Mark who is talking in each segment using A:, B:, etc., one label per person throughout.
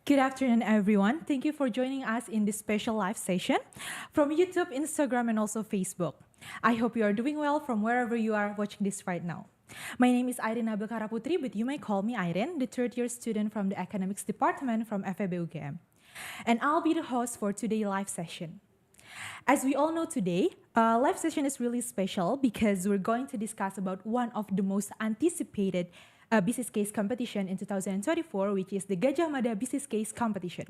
A: Good afternoon, everyone. Thank you for joining us in this special live session from YouTube, Instagram, and also Facebook. I hope you are doing well from wherever you are watching this right now. My name is Irene Abelkara Putri, but you may call me Irene, the third-year student from the Economics Department from FEB-UGM. And I'll be the host for today's live session. As we all know today, live session is really special because we're going to discuss about one of the most anticipated business case competition in 2024, which is the Gajah Mada Business Case Competition.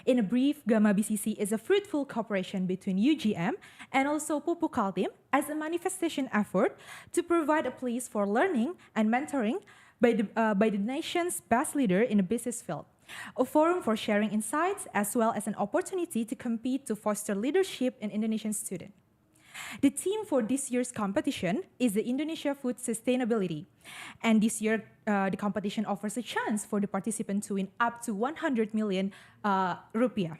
A: In a brief, GAMABCC is a fruitful cooperation between UGM and also Pupuk Kaltim as a manifestation effort to provide a place for learning and mentoring by the nation's best leader in the business field, a forum for sharing insights as well as an opportunity to compete to foster leadership in Indonesian students. The theme for this year's competition is the Indonesia Food Sustainability. And this year, the competition offers a chance for the participant to win up to 100 million rupiah.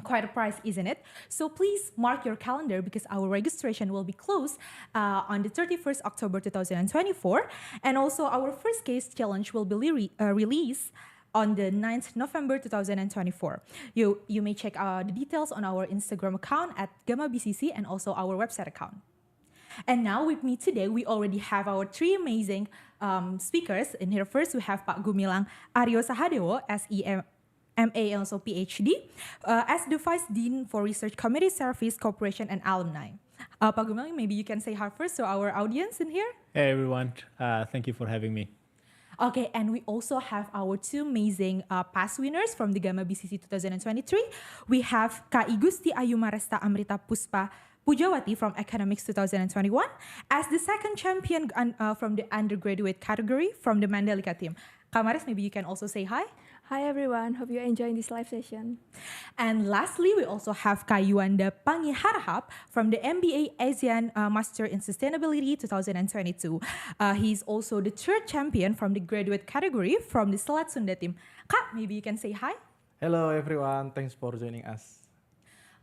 A: Quite a prize, isn't it? So please mark your calendar because our registration will be closed on the 31st October 2024. And also our first case challenge will be released on the 9th November 2024. You may check the details on our Instagram account at GAMABCC and also our website account. And now with me today, we already have our three amazing speakers. And here first, we have Pak Gumilang Aryo Sahadewo, SEMA and also PhD, as the Vice Dean for Research Committee Service, Cooperation and Alumni. Pak Gumilang, maybe you can say hi first to our audience in here.
B: Hey everyone, thank you for having me.
A: Okay, and we also have our two amazing past winners from the GAMABCC 2023. We have Kak Igusti Ayu Maresta Amrita Puspa Pujawati from Economics 2021 as the second champion from the undergraduate category from the Mandalika team. Kak Mares, maybe you can also say hi.
C: Hi everyone, hope you're enjoying this live session.
A: And lastly, we also have Kak Yuanda Pangiharahap from the MBA ASEAN Master in Sustainability 2022. He's also the third champion from the graduate category from the Selat Sunda team. Kak, maybe you can say hi.
D: Hello everyone, thanks for joining us.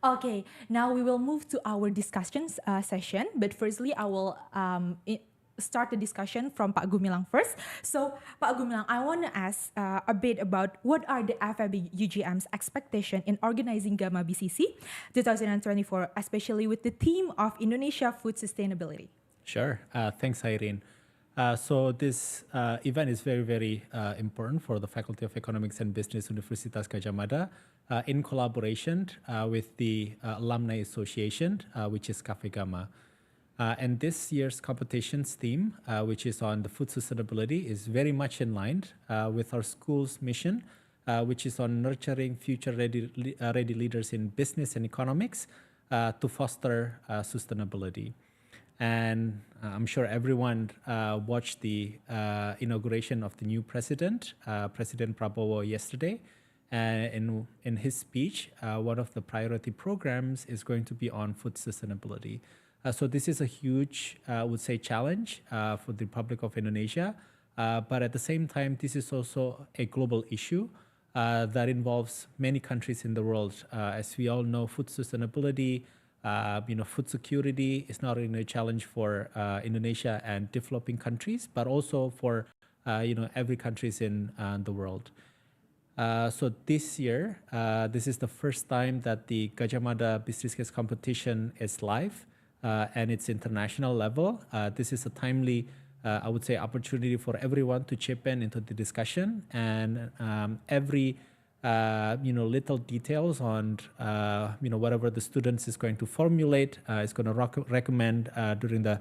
A: Okay, now we will move to our discussion session. But firstly, I will start the discussion from Pak Gumilang first. So, Pak Gumilang, I want to ask a bit about what are the FEB-UGM's expectation in organizing GAMABCC 2024, especially with the theme of Indonesia food sustainability.
B: Sure, thanks Irene. So this event is very, very important for the Faculty of Economics and Business Universitas Gajah Mada in collaboration with the Alumni Association, which is Cafe Gama. And this year's competition's theme, which is on the food sustainability, is very much in line with our school's mission, which is on nurturing future-ready leaders in business and economics to foster sustainability. And I'm sure everyone watched the inauguration of the new president, President Prabowo, yesterday. In his speech, one of the priority programs is going to be on food sustainability. So this is a huge, I would say, challenge for the Republic of Indonesia. But at the same time, this is also a global issue that involves many countries in the world. As we all know, food sustainability, food security is not only a challenge for Indonesia and developing countries, but also for, every countries in the world. So this year, this is the first time that the Gajah Mada Business Case Competition is live. And it's international level. This is a timely, I would say, opportunity for everyone to chip in into the discussion, and every, little details on, whatever the students is going to formulate, is going to recommend during the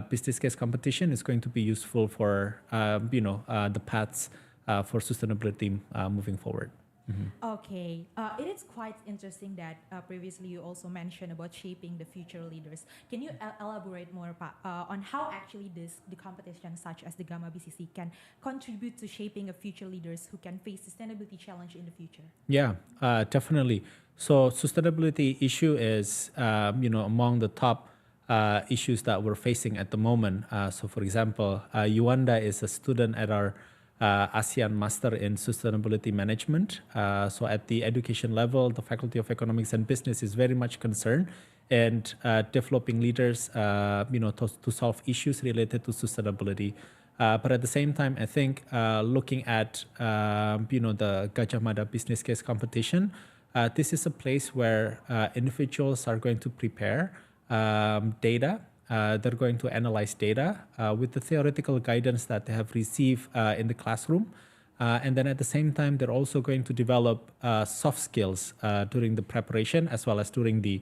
B: business case competition is going to be useful for, the paths for sustainability moving forward.
A: Mm-hmm. Okay, it is quite interesting that previously you also mentioned about shaping the future leaders. Can you elaborate more on how actually the competition such as the GAMABCC can contribute to shaping a future leaders who can face sustainability challenge in the future?
B: Yeah, definitely. So sustainability issue is, among the top issues that we're facing at the moment. So for example, Yuanda is a student at our ASEAN Master in Sustainability Management. So at the education level, the Faculty of Economics and Business is very much concerned in developing leaders, to solve issues related to sustainability. But at the same time, I think looking at the Gajah Mada business case competition, this is a place where individuals are going to prepare data. They're going to analyze data with the theoretical guidance that they have received in the classroom. And then at the same time, they're also going to develop soft skills during the preparation as well as during the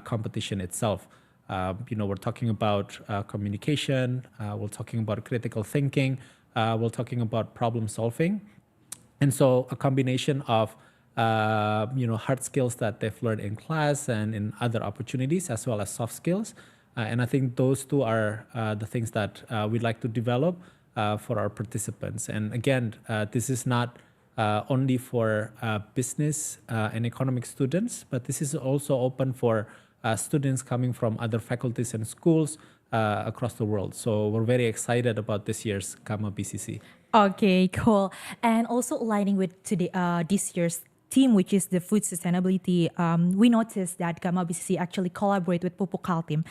B: competition itself. We're talking about communication, we're talking about critical thinking, we're talking about problem solving. And so a combination of hard skills that they've learned in class and in other opportunities, as well as soft skills. And I think those two are the things that we'd like to develop for our participants. And again, this is not only for business and economic students, but this is also open for students coming from other faculties and schools across the world. So we're very excited about this year's GAMABCC.
A: Okay, cool. And also aligning with today, this year's theme, which is the food sustainability, we noticed that GAMABCC actually collaborate with Pupuk Kaltim.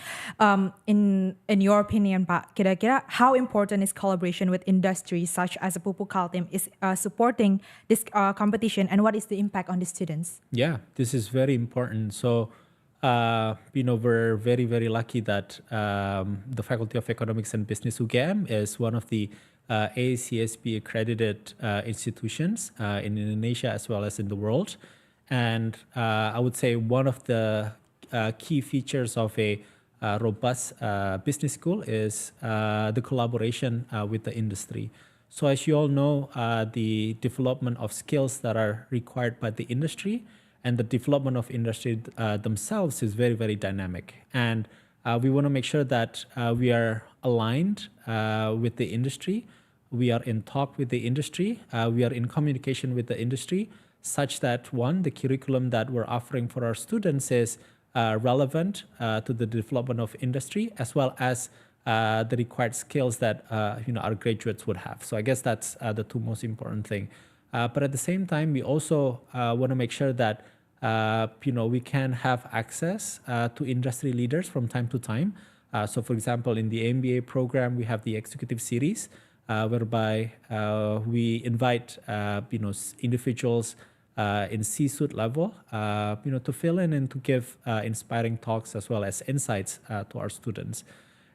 A: In your opinion, Pak, kira-kira how important is collaboration with industries such as Pupuk Kaltim is supporting this competition, and what is the impact on the students?
B: Yeah, this is very important. So, we're very, very lucky that the Faculty of Economics and Business UGM is one of the AACSB accredited institutions in Indonesia as well as in the world. And I would say one of the key features of a robust business school is the collaboration with the industry. So as you all know, the development of skills that are required by the industry and the development of industry themselves is very, very dynamic. And we want to make sure that we are aligned with the industry. We are in talk with the industry. We are in communication with the industry such that, one, the curriculum that we're offering for our students is relevant to the development of industry, as well as the required skills that our graduates would have. So I guess that's the two most important thing. But at the same time, we also want to make sure that we can have access to industry leaders from time to time. So for example, in the MBA program, we have the executive series whereby we invite individuals in C-suite level to fill in and to give inspiring talks as well as insights to our students.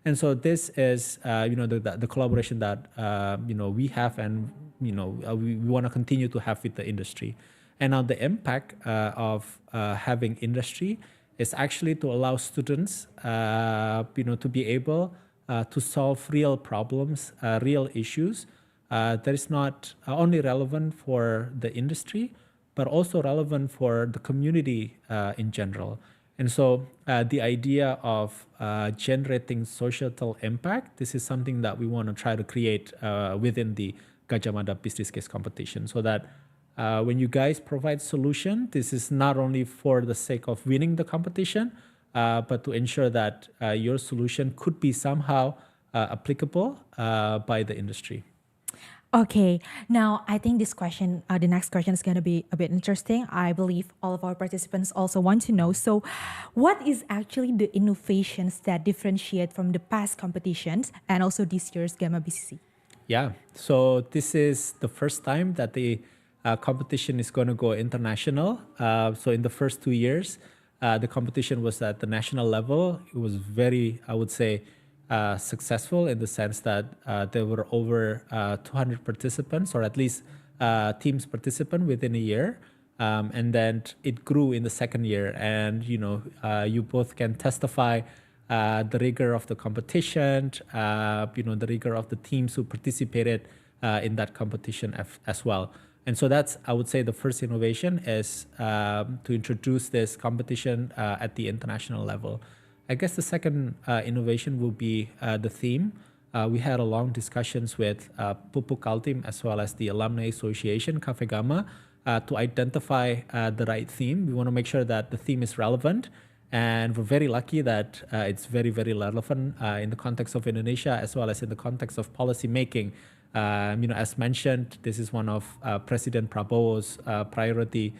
B: And so this is the collaboration that we have, and we want to continue to have with the industry. And now the impact of having industry is actually to allow students to be able to solve real problems, real issues that is not only relevant for the industry, but also relevant for the community in general. And so the idea of generating societal impact, this is something that we want to try to create within the Gajah Mada business case competition, so that when you guys provide solution, this is not only for the sake of winning the competition, but to ensure that your solution could be somehow applicable by the industry.
A: Okay, now I think this question, the next question is going to be a bit interesting. I believe all of our participants also want to know. So, what is actually the innovations that differentiate from the past competitions and also this year's GAMABCC?
B: Yeah, so this is the first time that the competition is going to go international. So in the first 2 years, the competition was at the national level. It was very, I would say, successful in the sense that there were over 200 participants, or at least teams participant within a year. And then it grew in the second year. And, you both can testify the rigor of the competition, the rigor of the teams who participated in that competition as well. And so that's, I would say, the first innovation is to introduce this competition at the international level. I guess the second innovation will be the theme. We had a long discussions with Pupuk Kaltim as well as the Alumni Association, Cafe Gama, to identify the right theme. We want to make sure that the theme is relevant. And we're very lucky that it's very, very relevant in the context of Indonesia as well as in the context of policy making. As mentioned, this is one of President Prabowo's priority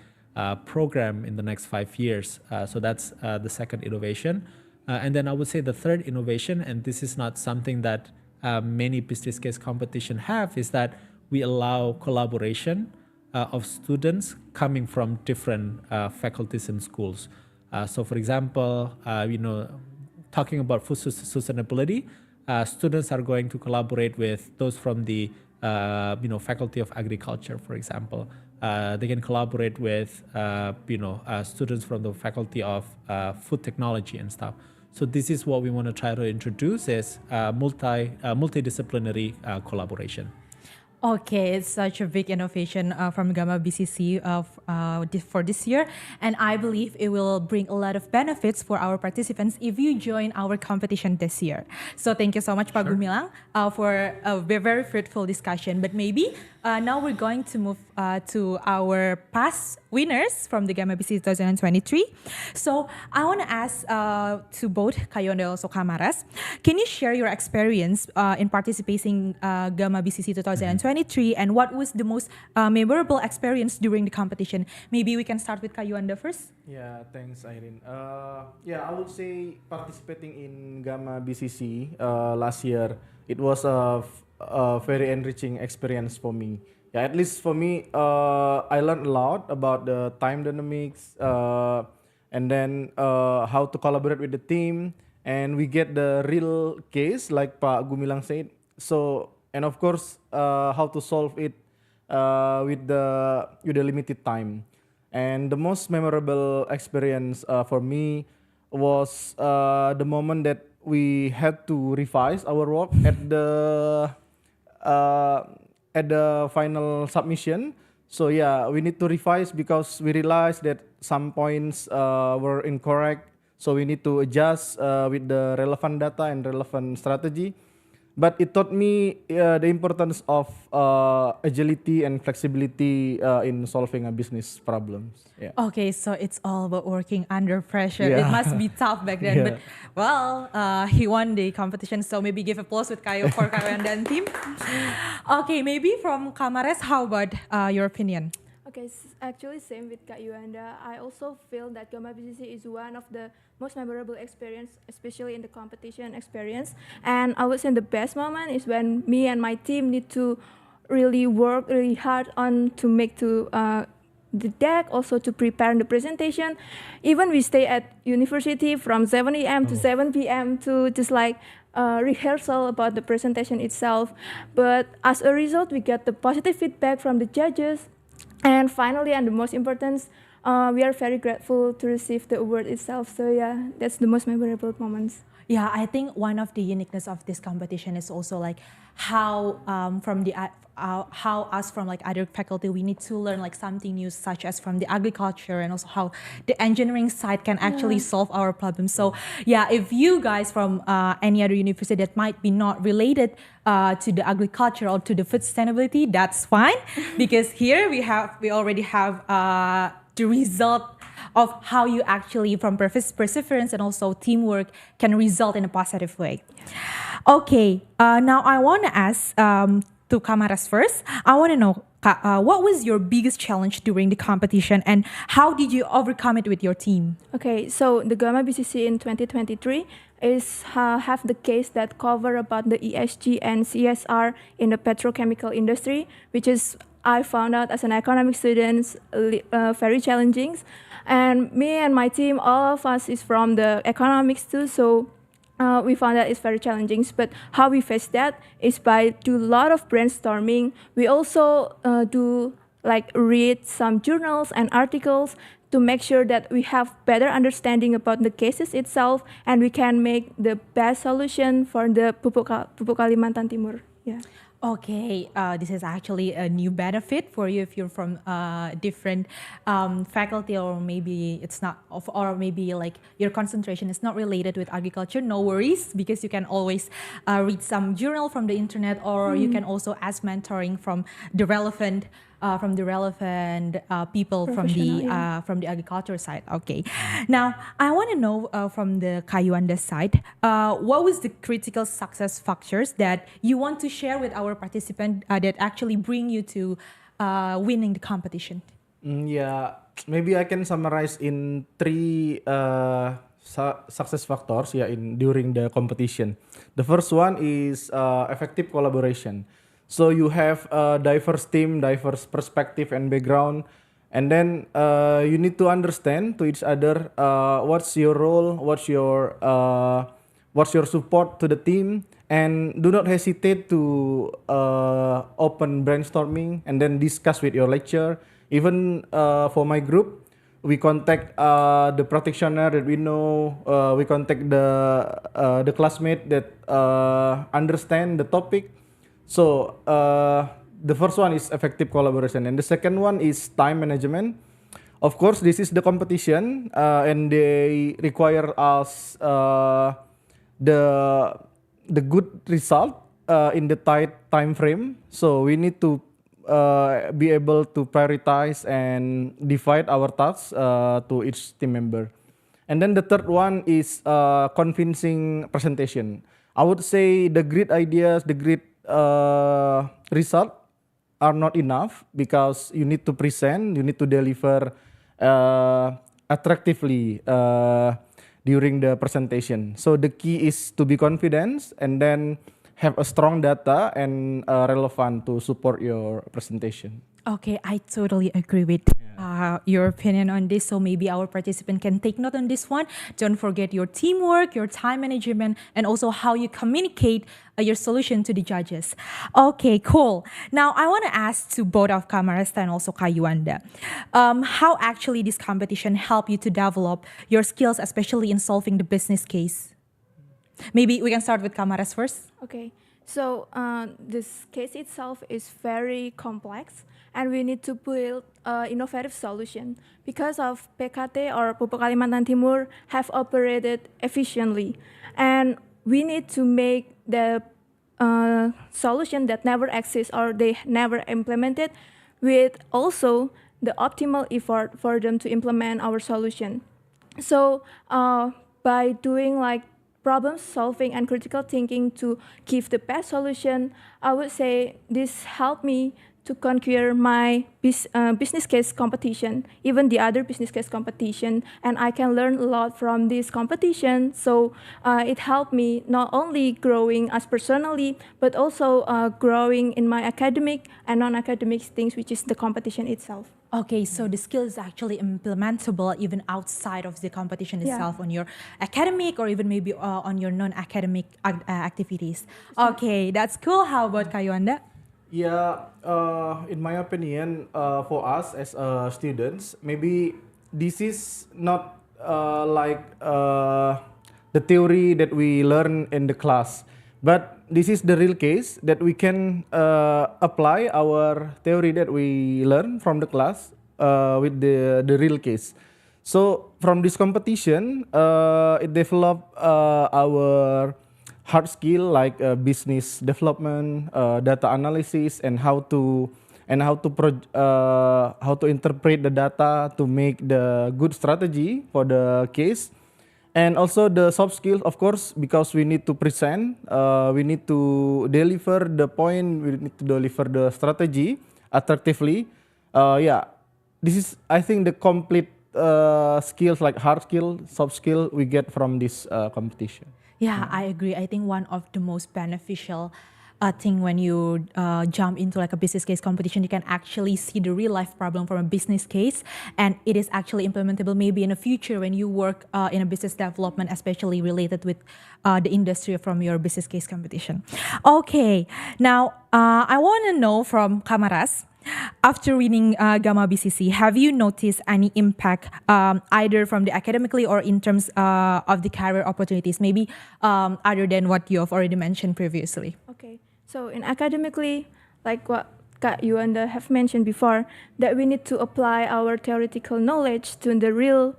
B: program in the next 5 years. So that's the second innovation. And then I would say the third innovation, and this is not something that many business case competition have is that we allow collaboration of students coming from different faculties and schools. So, for example, talking about food sustainability, students are going to collaborate with those from the faculty of agriculture, for example. They can collaborate with students from the faculty of food technology and stuff. So this is what we want to try to introduce is multidisciplinary collaboration.
A: Okay, it's such a big innovation from GAMABCC for this year, and I believe it will bring a lot of benefits for our participants if you join our competition this year. So thank you so much, Pak Gumilang, for a very fruitful discussion. But maybe now we're going to move to our past winners from the GAMABCC 2023. So I want to ask to both Kayo and also Kamaras, can you share your experience in participating GAMABCC 2023 and what was the most memorable experience during the competition? Maybe we can start with Kayuanda first.
D: Yeah, thanks, Irene. I would say participating in GAMABCC last year, it was a very enriching experience for me. Yeah, at least for me, I learned a lot about the time dynamics and then how to collaborate with the team. And we get the real case, like Pak Gumilang said. So, and of course, how to solve it with the limited time. And the most memorable experience for me was the moment that we had to revise our work at the final submission. So yeah, we need to revise because we realized that some points were incorrect. So we need to adjust with the relevant data and relevant strategy. But it taught me the importance of agility and flexibility in solving a business problems. Yeah.
A: Okay, so it's all about working under pressure.
D: Yeah.
A: It must be tough back then.
D: Yeah.
A: But well, he won the competition, so maybe give applause with Kayo for Kayo and then team. Okay, maybe from Kamares, how about your opinion?
C: Okay, actually same with Kak Yuanda. I also feel that GAMABCC is one of the most memorable experience, especially in the competition experience. And I would say the best moment is when me and my team need to really work really hard on to make the deck, also to prepare the presentation. Even we stay at university from 7 a.m. to 7 p.m. to just like rehearsal about the presentation itself. But as a result, we get the positive feedback from the judges. And finally, and the most important, we are very grateful to receive the award itself. So yeah, that's the most memorable moments.
A: Yeah, I think one of the uniqueness of this competition is also like how how us from like other faculty we need to learn like something new, such as from the agriculture and also how the engineering side can actually solve our problems. So yeah, if you guys from any other university that might be not related to the agriculture or to the food sustainability, that's fine, because here we already have the result of how you actually from perseverance and also teamwork can result in a positive way. Okay, now I want to ask to Kamaras first. I want to know what was your biggest challenge during the competition and how did you overcome it with your team?
C: Okay, so the GAMABCC in 2023 is have the case that cover about the ESG and CSR in the petrochemical industry, which is I found out as an economic student very challenging. And me and my team, all of us is from the economics too, so we found that it's very challenging. But how we face that is by do a lot of brainstorming. We also do like read some journals and articles to make sure that we have better understanding about the cases itself and we can make the best solution for the Pupuk Kalimantan Timur. Yeah.
A: Okay, this is actually a new benefit for you if you're from different faculty, or maybe it's not, or maybe like your concentration is not related with agriculture. No worries, because you can always read some journal from the internet, or you can also ask mentoring from the relevant people from the agriculture side. Okay, now I want to know from the Kayuanda side, what was the critical success factors that you want to share with our participant that actually bring you to winning the competition?
D: Yeah, maybe I can summarize in three success factors in during the competition. The first one is effective collaboration. So you have a diverse team, diverse perspective and background, and then you need to understand to each other what's your role, what's your support to the team, and do not hesitate to open brainstorming and then discuss with your lecturer. Even for my group, we contact the practitioner that we know. We contact the classmate that understand the topic. So the first one is effective collaboration, and the second one is time management. Of course, this is the competition, and they require us the good result in the tight time frame. So we need to be able to prioritize and divide our tasks to each team member. And then the third one is convincing presentation. I would say the great ideas, the great result are not enough because you need to present, you need to deliver attractively during the presentation. So the key is to be confident and then have a strong data and relevant to support your presentation.
A: Okay, I totally agree with your opinion on this. So maybe our participant can take note on this one. Don't forget your teamwork, your time management, and also how you communicate your solution to the judges. Okay, cool. Now I want to ask to both of Kamarasta and also Kayuanda, how actually this competition help you to develop your skills, especially in solving the business case? Maybe we can start with Kamaras first.
C: Okay, so this case itself is very complex, and we need to build innovative solution because of PKT or Pupuk Kalimantan Timur have operated efficiently, and we need to make the solution that never exists or they never implemented with also the optimal effort for them to implement our solution. So by doing like problem solving and critical thinking to give the best solution, I would say this helped me to conquer my business case competition, even the other business case competition, and I can learn a lot from this competition. So it helped me not only growing as personally, but also growing in my academic and non-academic things, which is the competition itself.
A: Okay, so the skill is actually implementable even outside of the competition itself on your academic or even maybe on your non-academic activities. Okay, that's cool. How about Kayuanda?
D: Yeah, in my opinion, for us as students, maybe this is not like the theory that we learn in the class, but this is the real case that we can apply our theory that we learn from the class with the real case. So from this competition, it developed our hard skill like business development, data analysis, and how to interpret the data to make the good strategy for the case. And also the soft skills, of course, because we need to present, we need to deliver the point, we need to deliver the strategy attractively. This is, I think, the complete skills like hard skill, soft skill we get from this competition.
A: Yeah, I agree. I think one of the most beneficial thing when you jump into like a business case competition, you can actually see the real life problem from a business case, and it is actually implementable maybe in the future when you work in a business development, especially related with the industry from your business case competition. Okay, now I want to know from Kamaras, after winning GAMABCC, have you noticed any impact either from the academically or in terms of the career opportunities, maybe other than what you have already mentioned previously?
C: Okay, so in academically, like what Kak Yuanda have mentioned before, that we need to apply our theoretical knowledge to the real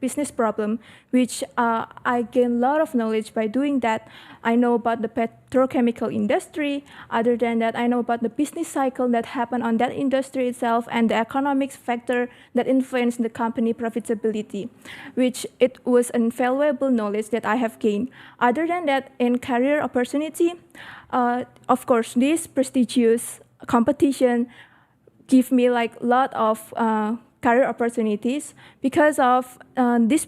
C: business problem, which I gain a lot of knowledge by doing that. I know about the petrochemical industry. Other than that, I know about the business cycle that happened on that industry itself and the economics factor that influence the company profitability, which it was invaluable knowledge that I have gained. Other than that, in career opportunity, of course, this prestigious competition give me like a lot of career opportunities because of this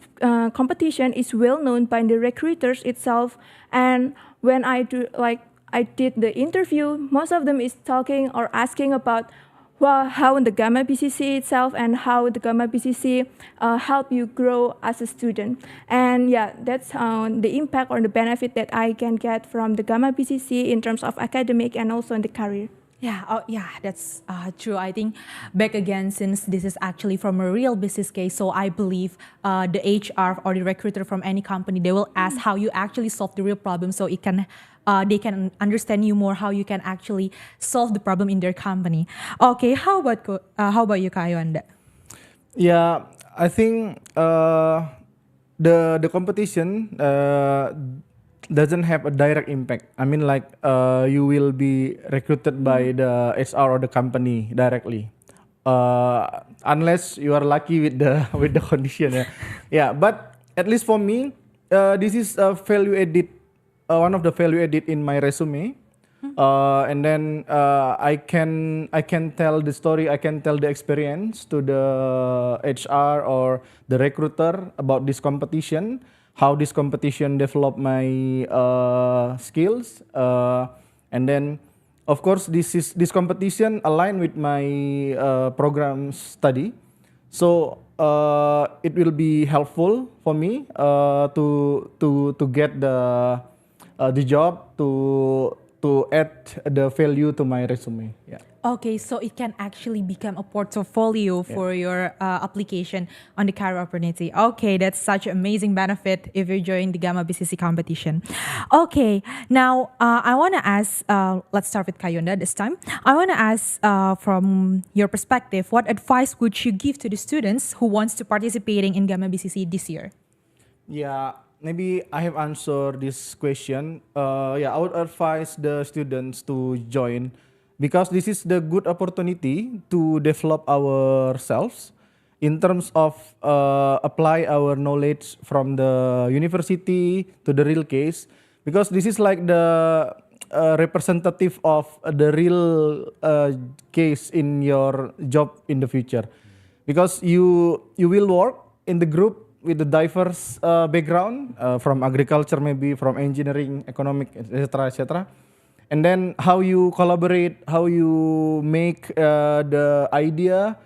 C: competition is well known by the recruiters itself. And when I did the interview, most of them is talking or asking about how the GAMABCC itself and how the GAMABCC help you grow as a student. And yeah, that's the impact or the benefit that I can get from the GAMABCC in terms of academic and also in the career.
A: Yeah, yeah, that's true. I think back again, since this is actually from a real business case, so I believe the HR or the recruiter from any company, they will ask how you actually solve the real problem, so they can understand you more, how you can actually solve the problem in their company. Okay, how about you, Kayo, and that?
D: Yeah, I think the competition doesn't have a direct impact. I mean, like you will be recruited by the HR or the company directly, unless you are lucky with the with the condition. Yeah, yeah. But at least for me, this is a value added, one of the value added in my resume. And then I can tell the story, I can tell the experience to the HR or the recruiter about this competition, how this competition developed my skills, and then of course this competition aligned with my program study, so it will be helpful for me to get the job, to add the value to my resume. Yeah.
A: Okay, so it can actually become a portfolio for your application on the career opportunity. Okay, that's such an amazing benefit if you join the GAMABCC competition. Okay, now I want to ask, let's start with Kayonda this time. I want to ask from your perspective, what advice would you give to the students who wants to participating in GAMABCC this year?
D: Yeah, maybe I have answered this question. Yeah, I would advise the students to join, because this is the good opportunity to develop ourselves in terms of apply our knowledge from the university to the real case, because this is like the representative of the real case in your job in the future, because you will work in the group with the diverse background from agriculture, maybe from engineering, economic, etc., etc. And then how you collaborate, how you make the idea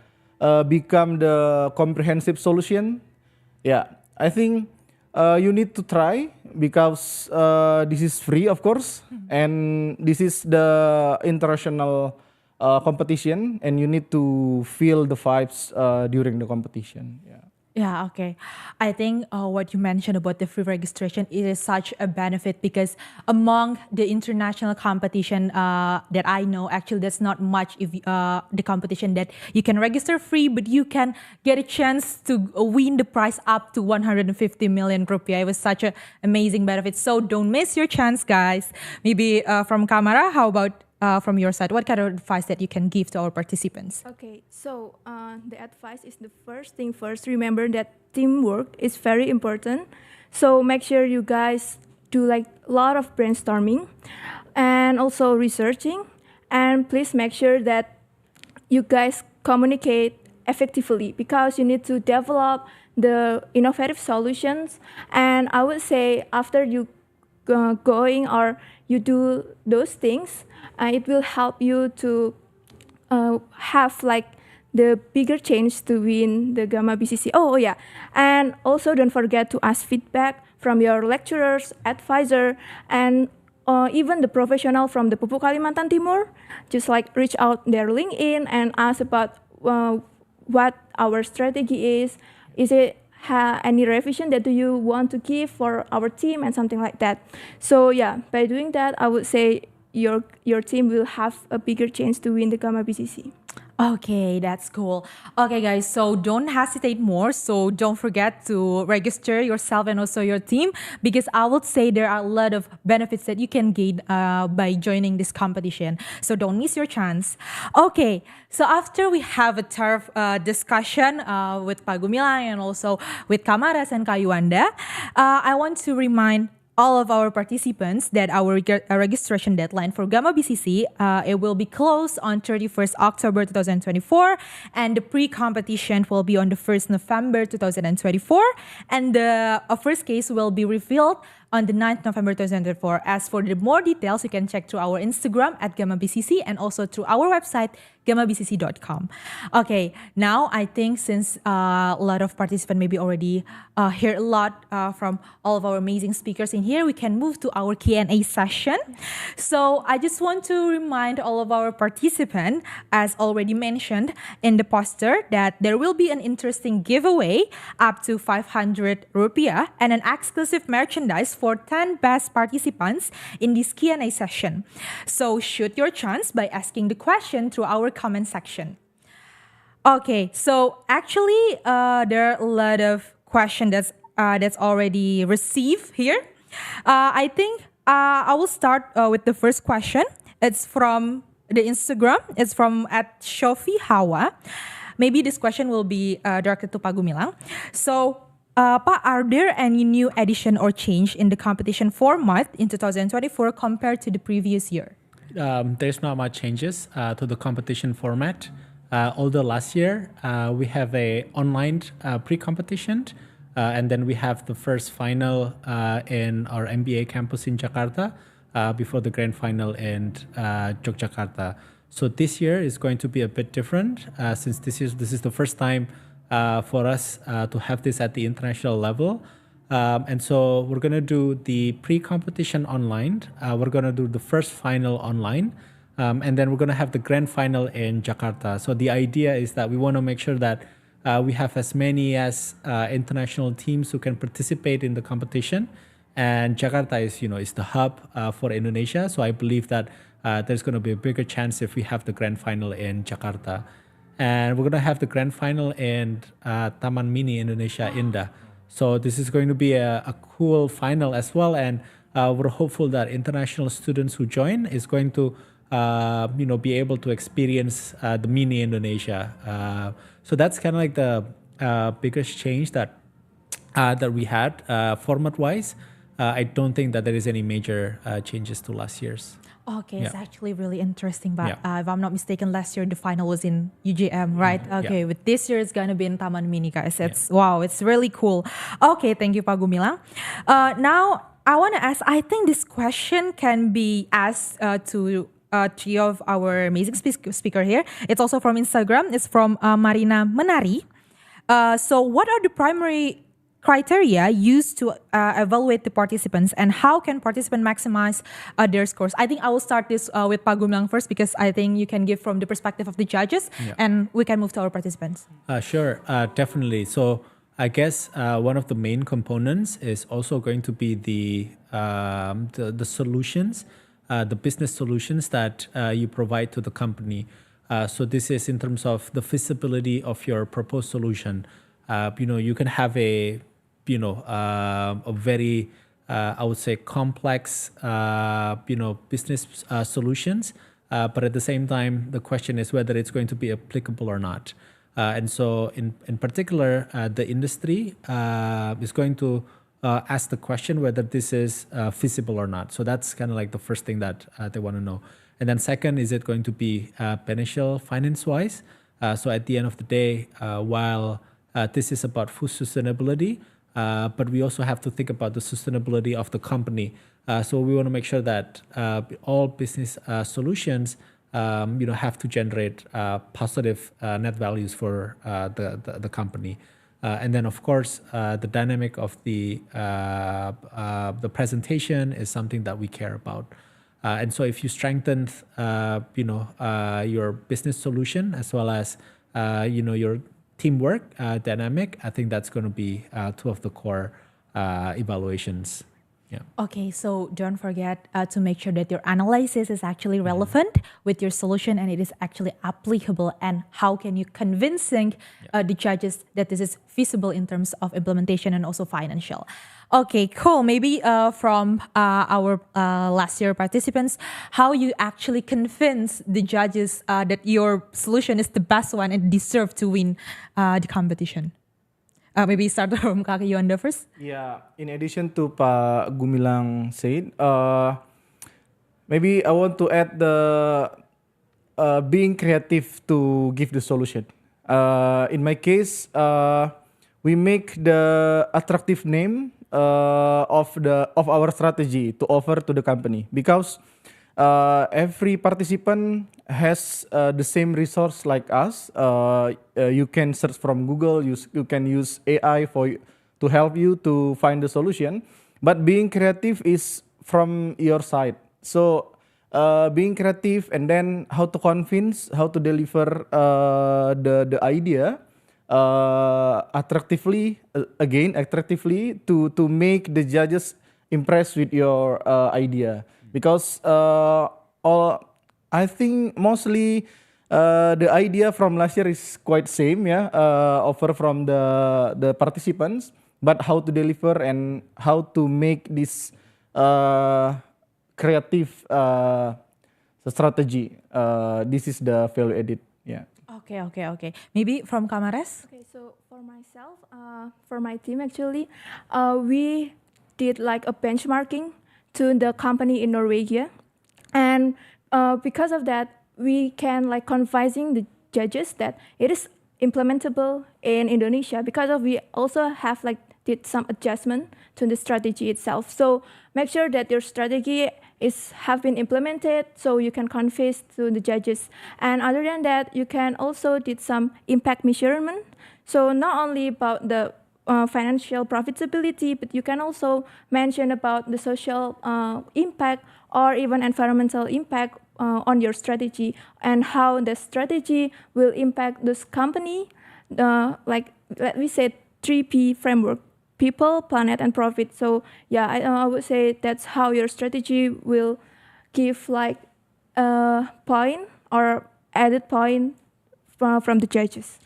D: become the comprehensive solution. Yeah, I think you need to try, because this is free, of course, and this is the international competition, and you need to feel the vibes during the competition. Yeah.
A: Yeah, okay. I think what you mentioned about the free registration is such a benefit, because among the international competition that I know, actually that's not much if the competition that you can register free, but you can get a chance to win the prize up to 150 million rupiah. It was such an amazing benefit. So don't miss your chance, guys. Maybe from Kamara, how about from your side, what kind of advice that you can give to our participants?
C: Okay, so the advice is the first thing first. Remember that teamwork is very important. So make sure you guys do like a lot of brainstorming and also researching. And please make sure that you guys communicate effectively, because you need to develop the innovative solutions. And I would say after you going or you do those things, it will help you to have like the bigger chance to win the GAMABCC. Oh yeah, and also don't forget to ask feedback from your lecturers, advisor, and even the professional from the Pupuk Kalimantan Timur. Just like reach out their LinkedIn and ask about what our strategy is. Is it any revision that do you want to give for our team and something like that. So yeah, by doing that, I would say your team will have a bigger chance to win the GAMABCC.
A: Okay, that's cool. Okay, guys, so don't hesitate more. So don't forget to register yourself and also your team, because I would say there are a lot of benefits that you can gain by joining this competition. So don't miss your chance. Okay, so after we have a tough discussion with Pak Gumilang and also with Kamaras and Kayuanda, I want to remind all of our participants that our registration deadline for Gamma BCC, it will be closed on 31st October 2024, and the pre-competition will be on the 1st November 2024, and the first case will be revealed on the 9th November 2024. As for the more details, you can check through our Instagram at GAMABCC and also through our website, gamabcc.com. Okay, now I think since a lot of participants maybe already hear a lot from all of our amazing speakers in here, we can move to our Q&A session. So I just want to remind all of our participants, as already mentioned in the poster, that there will be an interesting giveaway up to 500 rupiah and an exclusive merchandise for 10 best participants in this Q&A session. So shoot your chance by asking the question through our comment section. Okay, so actually there are a lot of questions that's already received here. I think I will start with the first question. It's from the Instagram. It's from @Shofi Hawa. Maybe this question will be directed to Pak Gumilang. So, Pak, are there any new addition or change in the competition format in 2024 compared to the previous year?
B: There's not much changes to the competition format. Although last year we have a online pre-competition, and then we have the first final in our MBA campus in Jakarta before the grand final in Yogyakarta. So this year is going to be a bit different since this is the first time for us to have this at the international level. And so we're going to do the pre-competition online. We're going to do the first final online. And then we're going to have the grand final in Jakarta. So the idea is that we want to make sure that we have as many as international teams who can participate in the competition. And Jakarta is the hub for Indonesia. So I believe that there's going to be a bigger chance if we have the grand final in Jakarta. And we're going to have the grand final in Taman Mini Indonesia Indah. So this is going to be a cool final as well. And we're hopeful that international students who join is going to be able to experience the mini Indonesia. So that's kind of like the biggest change that we had format-wise. I don't think that there is any major changes to last year's.
A: Okay, it's actually really interesting. But
B: Yeah.
A: if I'm not mistaken, last year the final was in UGM, right? Okay, but this year it's gonna be in Taman Mini, guys. It's wow, it's really cool. Okay, thank you, Pak Gumilang. Now I want to ask. I think this question can be asked to three of our amazing speaker here. It's also from Instagram. It's from Marina Menari. So what are the primary criteria used to evaluate the participants, and how can participants maximize their scores? I think I will start this with Pak Gumilang first, because I think you can give from the perspective of the judges, and we can move to our participants.
B: Sure, definitely. So I guess one of the main components is also going to be the solutions, the business solutions that you provide to the company. So this is in terms of the feasibility of your proposed solution. You can have a very, I would say, complex, business solutions. But at the same time, the question is whether it's going to be applicable or not. And so in particular, the industry is going to ask the question whether this is feasible or not. So that's kind of like the first thing that they want to know. And then second, is it going to be beneficial finance-wise? So at the end of the day, while this is about food sustainability, but we also have to think about the sustainability of the company. So we want to make sure that all business solutions, have to generate positive net values for the company. And then, of course, the dynamic of the presentation is something that we care about. And so if you strengthen, your business solution as well as, your teamwork dynamic, I think that's going to be two of the core evaluations. Yeah.
A: Okay, so don't forget to make sure that your analysis is actually relevant with your solution and it is actually applicable, and how can you convincing the judges that this is feasible in terms of implementation and also financial. Okay, cool. Maybe from our last year participants, how you actually convince the judges that your solution is the best one and deserve to win the competition. Maybe start from Kak Yuanda first.
D: Yeah, in addition to Pak Gumilang said, maybe I want to add the being creative to give the solution. In my case, we make the attractive name of our strategy to offer to the company, because every participant has the same resource like us. You can search from Google. You can use AI to help you to find the solution. But being creative is from your side. So being creative and then how to convince, how to deliver the idea attractively to make the judges impressed with your idea, because all I think mostly the idea from last year is quite same, yeah, offer from the participants, but how to deliver and how to make this creative strategy. This is the value added. Yeah.
A: Okay. Maybe from Kamares?
C: Okay, so for myself, for my team actually, we did like a benchmarking to the company in Norwegia, and because of that, we can like convincing the judges that it is implementable in Indonesia, because of we also have like did some adjustment to the strategy itself. So make sure that your strategy have been implemented, so you can convince to the judges. And other than that, you can also did some impact measurement. So not only about the financial profitability, but you can also mention about the social impact or even environmental impact on your strategy, and how the strategy will impact this company. Like let me say 3P framework: people, planet, and profit. So yeah, I would say that's how your strategy will give like a point or added point from the judges.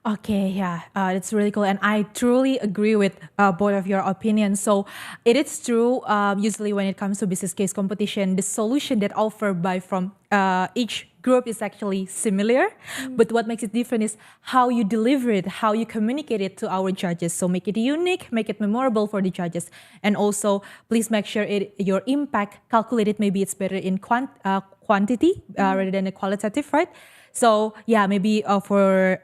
A: Okay, yeah, that's really cool, and I truly agree with both of your opinions. So it is true. Usually, when it comes to business case competition, the solution that offered by from each group is actually similar, but what makes it different is how you deliver it, how you communicate it to our judges. So make it unique, make it memorable for the judges, and also please make sure your impact calculated. Maybe it's better in quantity rather than a qualitative, right? So yeah, maybe for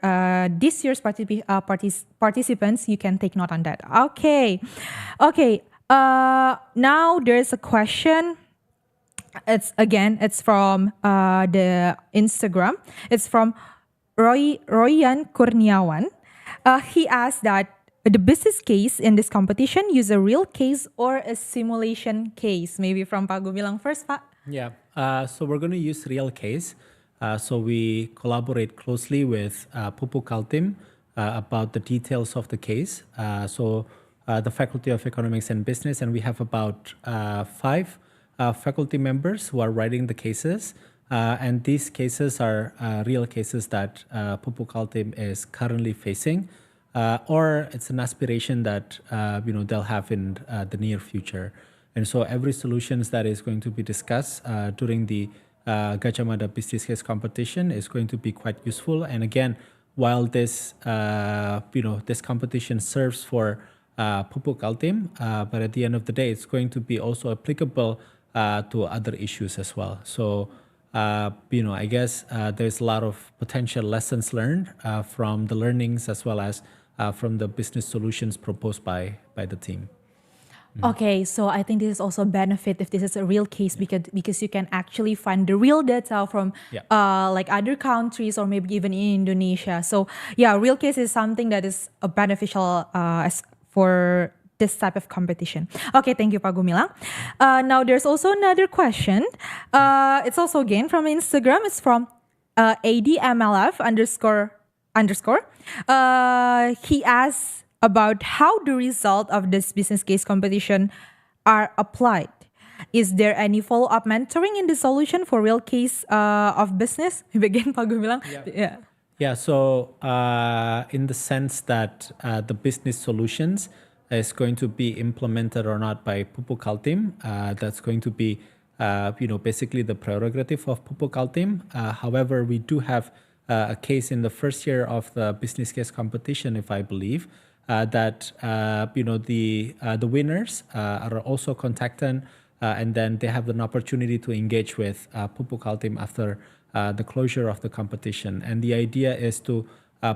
A: this year's participants, you can take note on that. Okay. Now there's a question. It's from the Instagram. It's from Royan Kurniawan. He asked that the business case in this competition use a real case or a simulation case. Maybe from Pak Gumilang first, Pak.
B: Yeah, so we're going to use real case. So we collaborate closely with Pupuk Kaltim about the details of the case. So the Faculty of Economics and Business, and we have about 5 faculty members who are writing the cases. And these cases are real cases that Pupuk Kaltim is currently facing, or it's an aspiration that they'll have in the near future. And so every solutions that is going to be discussed during the Gajah Mada business case competition is going to be quite useful. And again, while this this competition serves for Pupuk Kaltim, but at the end of the day, it's going to be also applicable to other issues as well. So I guess there's a lot of potential lessons learned from the learnings as well as from the business solutions proposed by the team.
A: Okay, so I think this is also a benefit if this is a real case, because you can actually find the real data from like other countries or maybe even in Indonesia. So yeah, real case is something that is beneficial for this type of competition. Okay, thank you, Pak Gumilang. Now there's also another question. It's also again from Instagram. It's from ADMLF __. He asks about how the result of this business case competition are applied. Is there any follow-up mentoring in the solution for real case of business? Begin, Pak Gumilang.
B: Yeah. So in the sense that the business solutions is going to be implemented or not by Pupuk Kaltim, that's going to be basically the prerogative of Pupuk Kaltim. However, we do have a case in the first year of the business case competition, if I believe, that the winners are also contacted, and then they have an opportunity to engage with Pupuk Kaltim after the closure of the competition. And the idea is to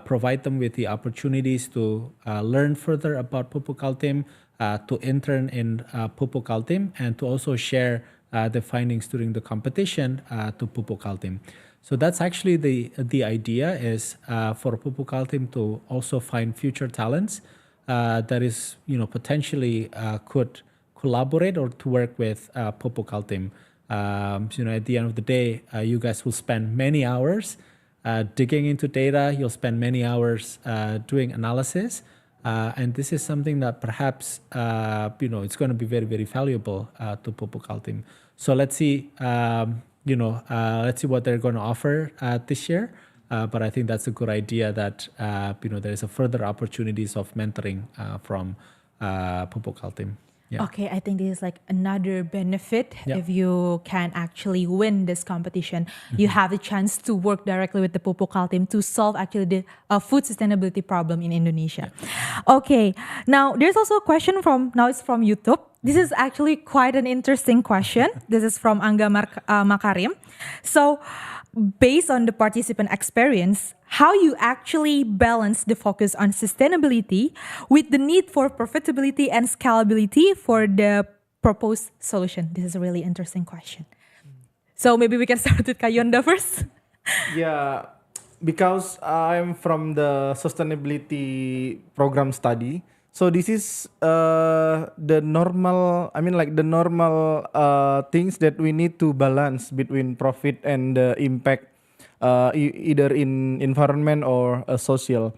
B: provide them with the opportunities to learn further about Pupuk Kaltim, to intern in Pupuk Kaltim, and to also share the findings during the competition to Pupuk Kaltim. So that's actually the idea is for Pupuk Kaltim to also find future talents that is potentially could collaborate or to work with Pupuk Kaltim. At the end of the day, you guys will spend many hours digging into data. You'll spend many hours doing analysis, and this is something that perhaps it's going to be very, very valuable to Pupuk Kaltim. So let's see. Let's see what they're going to offer this year. But I think that's a good idea that there is a further opportunities of mentoring from Pupuk Kaltim. Yeah.
A: Okay, I think this is like another benefit if you can actually win this competition. You have the chance to work directly with the Pupuk Kaltim to solve actually the food sustainability problem in Indonesia. Okay, now there's also a question it's from YouTube. This is actually quite an interesting question. This is from Angga Makarim. So, based on the participant experience, how you actually balance the focus on sustainability with the need for profitability and scalability for the proposed solution? This is a really interesting question. So maybe we can start with Kayonda first.
D: Yeah, because I'm from the sustainability program study. So this is the normal, things that we need to balance between profit and impact, either in environment or social.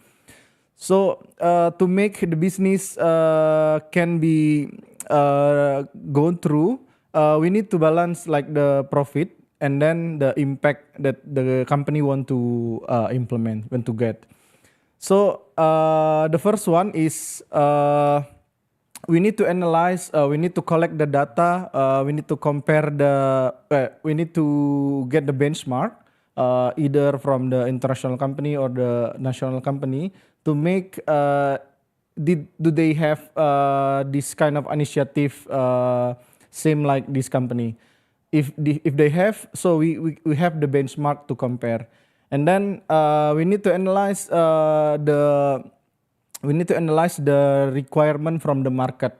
D: So to make the business can be gone through, we need to balance like the profit and then the impact that the company want to want to get. So the first one is we need to analyze, we need to collect the data, we need to compare we need to get the benchmark, either from the international company or the national company to make, do they have this kind of initiative same like this company? If they have, so we have the benchmark to compare. And then we need to analyze the requirement from the market.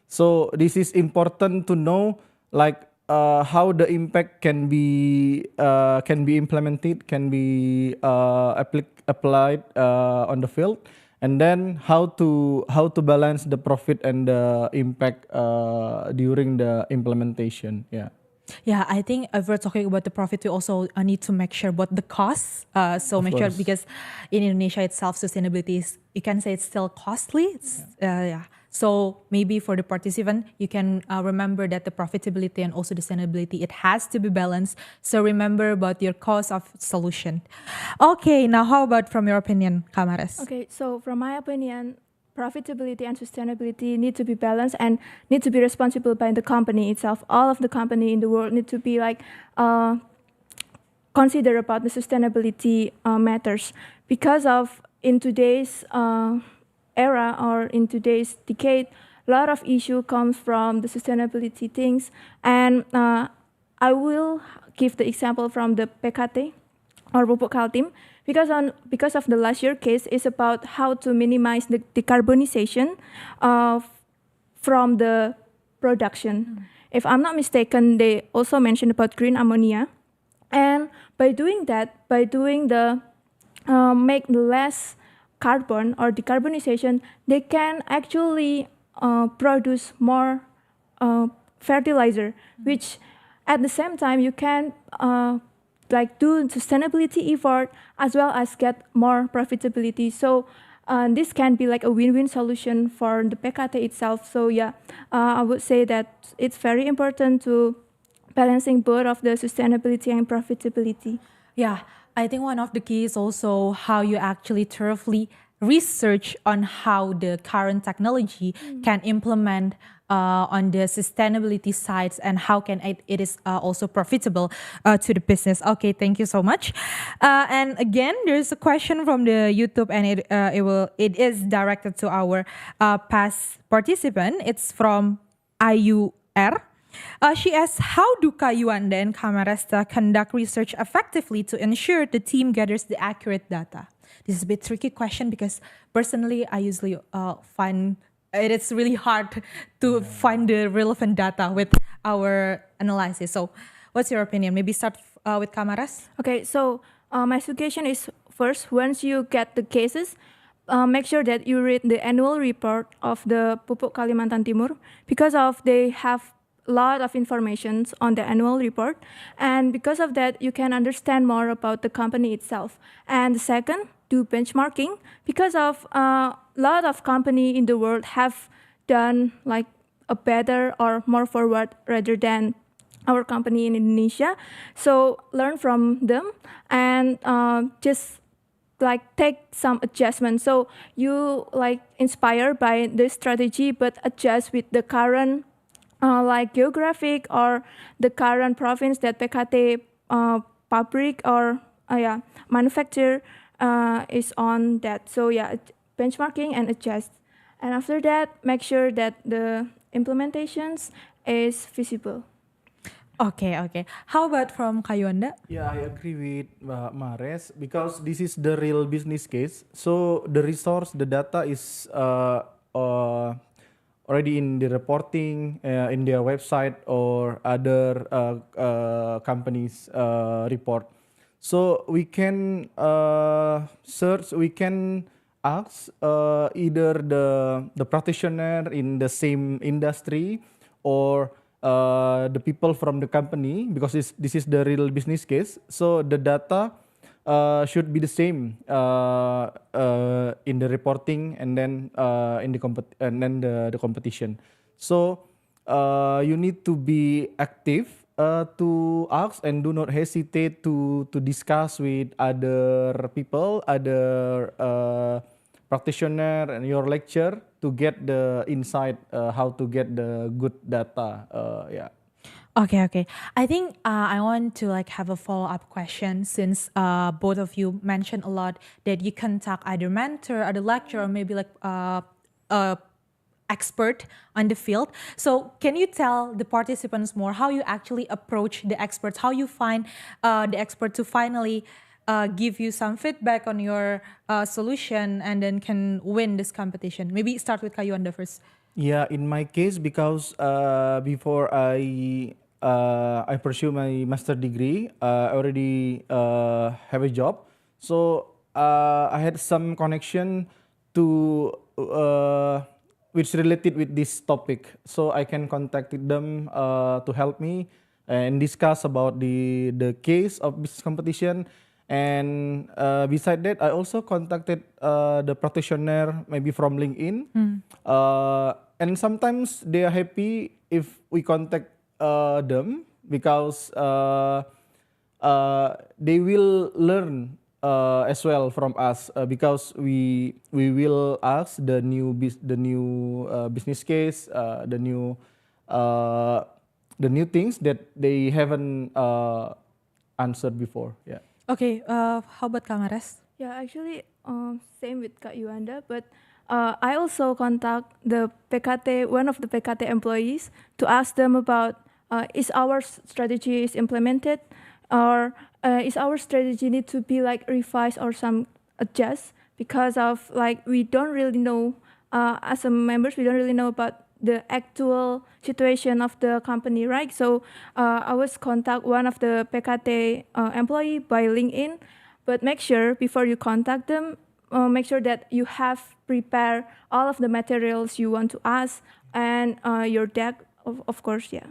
D: So this is important to know, like how the impact can be implemented, can be applied on the field, and then how to balance the profit and the impact during the implementation.
A: Yeah, I think if we're talking about the profit, we also need to make sure about the costs. So make sure, because in Indonesia itself, sustainability is, you can say it's still costly. So maybe for the participant, you can remember that the profitability and also the sustainability, it has to be balanced. So remember about your cost of solution. Okay, now how about from your opinion, Kamares?
C: Okay, so from my opinion, profitability and sustainability need to be balanced and need to be responsible by the company itself. All of the company in the world need to be like consider about the sustainability matters, because of in today's era or in today's decade, a lot of issue comes from the sustainability things. And I will give the example from the PKT or Pupuk Kaltim, because of the last year case is about how to minimize the decarbonization from the production. If I'm not mistaken, they also mentioned about green ammonia, and by doing that, by doing the make less carbon or decarbonization, they can actually produce more fertilizer, which at the same time you can like do sustainability effort as well as get more profitability. So this can be like a win-win solution for the PKT itself. So yeah, I would say that it's very important to balancing both of the sustainability and profitability.
A: Yeah, I think one of the keys also how you actually thoroughly research on how the current technology can implement on the sustainability sides and how can it is also profitable to the business. Okay, thank you so much. And again, there's a question from the YouTube, and it is directed to our past participant. It's from IUR. She asks, how do Kayuanda and Kamaresta conduct research effectively to ensure the team gathers the accurate data? This is a bit tricky question because personally, I usually find it's really hard to find the relevant data with our analysis. So what's your opinion? Maybe start with Kamaras?
C: Okay, so my suggestion is first, once you get the cases, make sure that you read the annual report of the Pupuk Kalimantan Timur because of they have a lot of information on the annual report, and because of that you can understand more about the company itself. And the second, do benchmarking because of a lot of company in the world have done like a better or more forward rather than our company in Indonesia. So learn from them and just like take some adjustments. So you like inspired by the strategy, but adjust with the current like geographic or the current province that PKT public or manufacturer is on that. So yeah, benchmarking and adjust. And after that, make sure that the implementations is visible.
A: Okay. How about from Kayuanda?
D: Yeah, I agree with Mares because this is the real business case. So the resource, the data is already in the reporting in their website or other companies' report. So we can search, we can ask either the practitioner in the same industry or the people from the company, because this is the real business case. So the data should be the same in the reporting and then in the competition. So you need to be active to ask and do not hesitate to discuss with other people, other practitioner and your lecture to get the insight how to get the good data.
A: Okay. I think I want to like have a follow-up question since both of you mentioned a lot that you contact either mentor, either lecturer, or maybe like expert on the field. So can you tell the participants more how you actually approach the experts, how you find the expert to finally give you some feedback on your solution and then can win this competition? Maybe start with Kayuanda first.
D: Yeah, in my case, because before I pursue my master degree, I already have a job. So I had some connection to which related with this topic. So I can contact them to help me and discuss about the case of business competition. And beside that, I also contacted the practitioner maybe from LinkedIn. And sometimes they are happy if we contact them because they will learn as well from us because we will ask the new business case, the new things that they haven't answered before. Yeah.
A: Okay. How about Kamares?
C: Yeah, actually, same with Kak Yuanda, but I also contact the PKT, one of the PKT employees, to ask them about is our strategy is implemented, or is our strategy need to be like revised or some adjust, because of like we don't really know as a members, we don't really know about the actual situation of the company, right? So I was contact one of the PKT employee by LinkedIn, but make sure before you contact them, make sure that you have prepared all of the materials you want to ask and your deck, of course, yeah.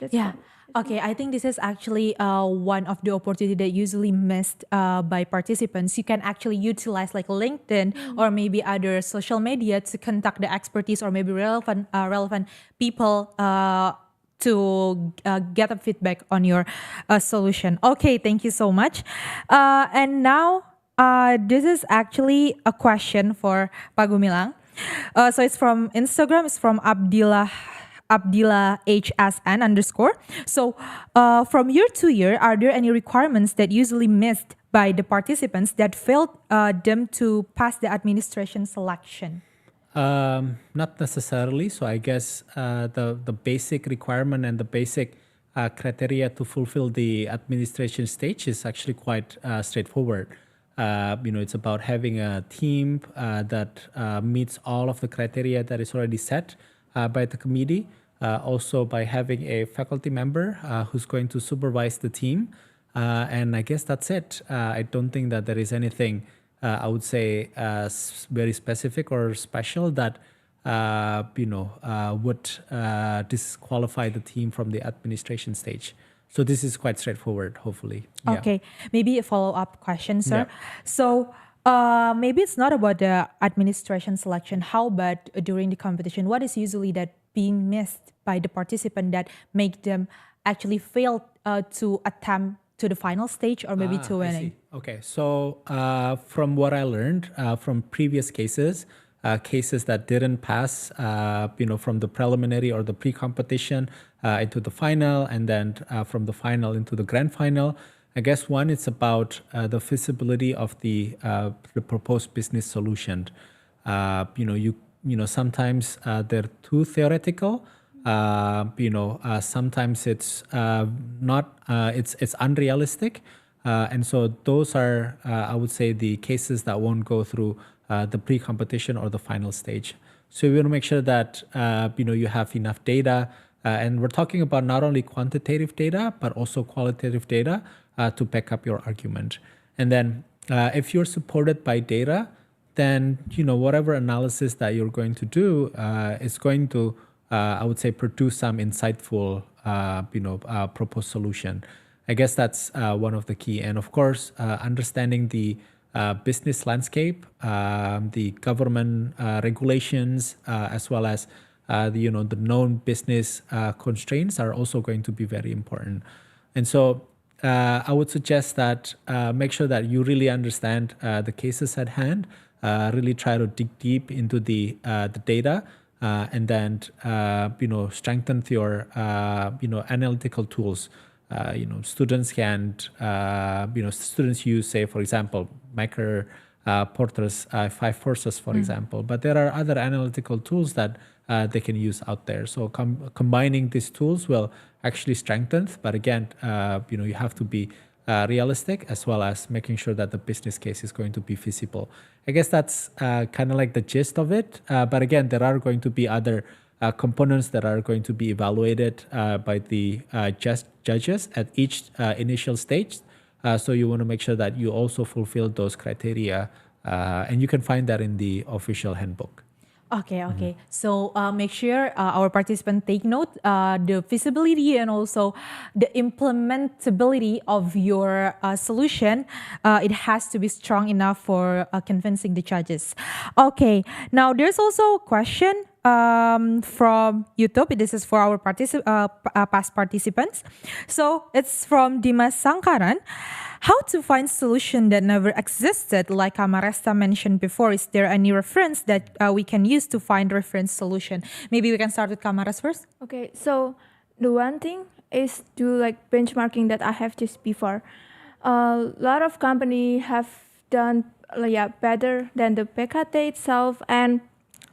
C: That's
A: Yeah.
C: all.
A: Okay, I think this is actually one of the opportunity that usually missed by participants. You can actually utilize like LinkedIn or maybe other social media to contact the expertise or maybe relevant people to get a feedback on your solution. Okay, thank you so much. And now This is actually a question for Pak Gumilang. So it's from Instagram. It's from Abdillah HSN underscore. So from year to year, are there any requirements that usually missed by the participants that failed them to pass the administration selection?
B: Not necessarily. So I guess the basic requirement and the basic criteria to fulfill the administration stage is actually quite straightforward. It's about having a team that meets all of the criteria that is already set by the committee. Also by having a faculty member who's going to supervise the team. And I guess that's it. I don't think that there is anything, I would say, very specific or special that, would disqualify the team from the administration stage. So this is quite straightforward, hopefully. Yeah.
A: Okay, maybe a follow-up question, sir.
B: Yeah.
A: So maybe it's not about the administration selection. How about during the competition? What is usually that being missed by the participant that make them actually fail to attempt to the final stage or maybe to
B: I
A: winning?
B: see. Okay, so from what I learned from previous cases, cases that didn't pass, from the preliminary or the pre-competition into the final, and then from the final into the grand final. I guess one, it's about the feasibility of the proposed business solution. Sometimes they're too theoretical. Sometimes it's not. It's unrealistic. And so those are, I would say, the cases that won't go through the pre-competition or the final stage. So we want to make sure that you have enough data, and we're talking about not only quantitative data but also qualitative data to back up your argument. And then if you're supported by data, then whatever analysis that you're going to do is going to, I would say, produce some insightful, proposed solution. I guess that's one of the key. And of course, understanding the business landscape, the government regulations, as well as the known business constraints are also going to be very important. And so I would suggest that make sure that you really understand the cases at hand, really try to dig deep into the data, and then strengthen your analytical tools. Students can students use, say, for example, Maker Porter's 5 forces, for example, but there are other analytical tools that they can use out there. So combining these tools will actually strengthen, but again, you have to be realistic, as well as making sure that the business case is going to be feasible. I guess that's kind of like the gist of it. But again, there are going to be other components that are going to be evaluated by the judges at each initial stage. So you want to make sure that you also fulfill those criteria, and you can find that in the official handbook.
A: Okay. So make sure our participants take note the feasibility and also the implementability of your solution. It has to be strong enough for convincing the judges. Okay. Now there's also a question from YouTube. This is for our past participants. So it's from Dimas Sangkaran. How to find solution that never existed, like Amaresta mentioned before? Is there any reference that we can use to find reference solution? Maybe we can start with Kamaras first.
C: Okay, so the one thing is do like benchmarking that I have just before. A lot of company have done better than the PKT itself, and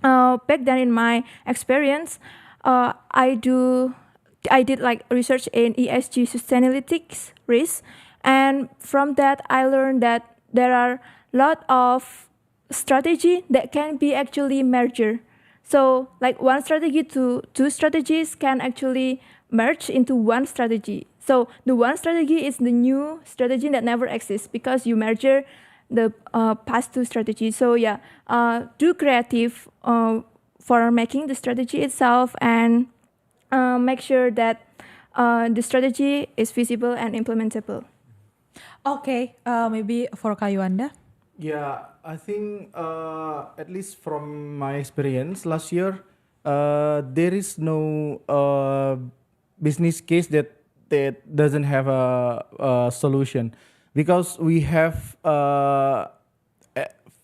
C: back then in my experience, I did like research in ESG Sustainalytics risk. And from that, I learned that there are a lot of strategy that can be actually merged. So like one strategy to 2 strategies can actually merge into one strategy. So the one strategy is the new strategy that never exists because you merge the past 2 strategies. So do creative for making the strategy itself, and make sure that the strategy is feasible and implementable.
A: Okay, maybe for Kayuanda.
D: Yeah, I think at least from my experience last year, there is no business case that doesn't have a solution, because we have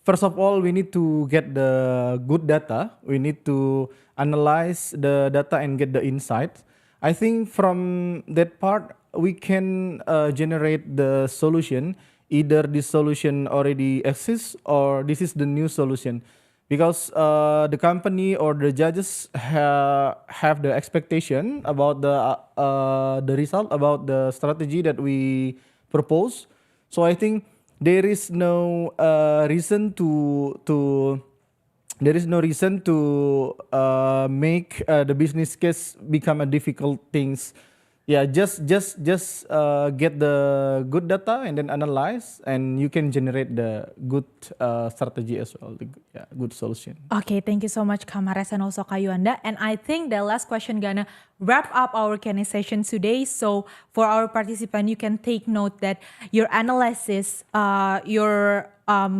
D: first of all, we need to get the good data. We need to analyze the data and get the insight. I think from that part, we can generate the solution. Either this solution already exists or this is the new solution. Because the company or the judges have the expectation about the result, about the strategy that we propose. So I think there is no reason to there is no reason to make the business case become a difficult things. Yeah, just get the good data and then analyze, and you can generate the good strategy as well. Yeah, good solution.
A: Okay, thank you so much, Kamares and also Kayuanda. And I think the last question gonna wrap up our Q&A session today. So for our participant, you can take note that your analysis, your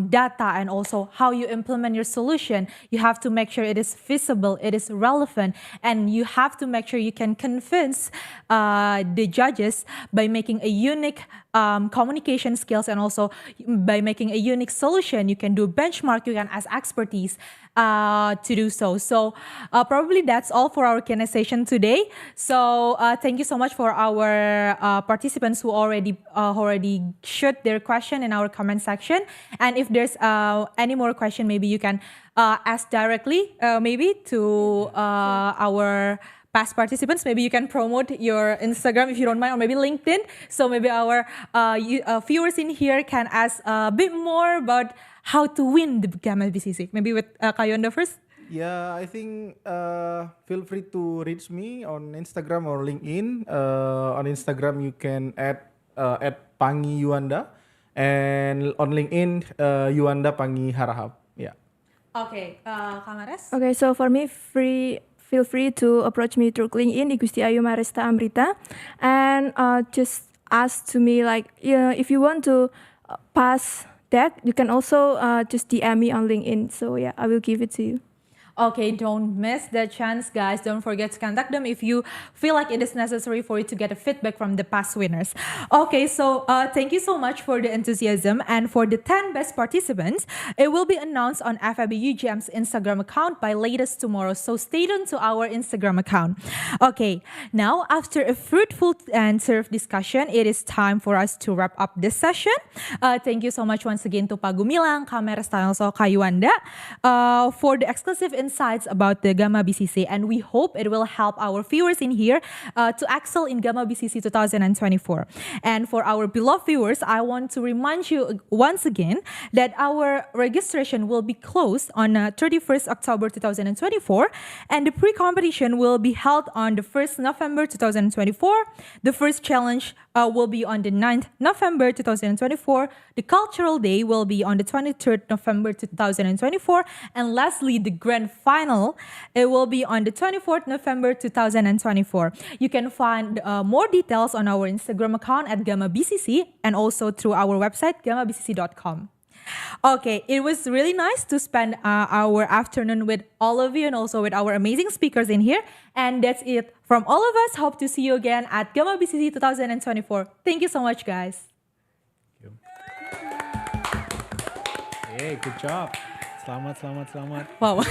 A: data, and also how you implement your solution, you have to make sure it is feasible, it is relevant, and you have to make sure you can convince the judges by making a unique communication skills, and also by making a unique solution. You can do benchmark, you can ask expertise to do so. So probably that's all for our Q&A session today. So thank you so much for our participants who already shoot their question in our comment section. And if there's any more question, maybe you can ask directly maybe to our past participants. Maybe you can promote your Instagram if you don't mind, or maybe LinkedIn. So maybe our viewers in here can ask a bit more about how to win the GAMABCC. Maybe with Kayuanda first.
D: Yeah, I think feel free to reach me on Instagram or LinkedIn. On Instagram, you can add Pangi Yuanda, and on LinkedIn, Yuanda Pangi Harahap. Yeah.
A: Okay, Kamares.
C: Okay, so for me, feel free to approach me through LinkedIn, Igusti Ayu Maresta Amrita, and just ask to me like, if you want to pass that, you can also just DM me on LinkedIn. So yeah, I will give it to you.
A: Okay, don't miss the chance, guys. Don't forget to contact them if you feel like it is necessary for you to get a feedback from the past winners. Okay, so thank you so much for the enthusiasm. And for the 10 best participants, it will be announced on FIB UGM's Instagram account by latest tomorrow. So stay tuned to our Instagram account. Okay, now after a fruitful and served discussion, it is time for us to wrap up this session. Thank you so much once again to Pak Gumilang, Kamares, and also Kayuanda for the exclusive insights about the GAMABCC, and we hope it will help our viewers in here to excel in GAMABCC 2024. And for our beloved viewers, I want to remind you once again that our registration will be closed on 31st October 2024, and the pre-competition will be held on the 1st November 2024. The first challenge will be on the 9th November 2024. The cultural day will be on the 23rd November 2024. And lastly, the grand final, it will be on the 24th November 2024. You can find more details on our Instagram account at GAMABCC and also through our website, gamabcc.com. Okay, it was really nice to spend our afternoon with all of you and also with our amazing speakers in here. And that's it from all of us. Hope to see you again at GAMABCC 2024. Thank you so much, guys.
B: Hey, good job. Selamat.
A: Wow.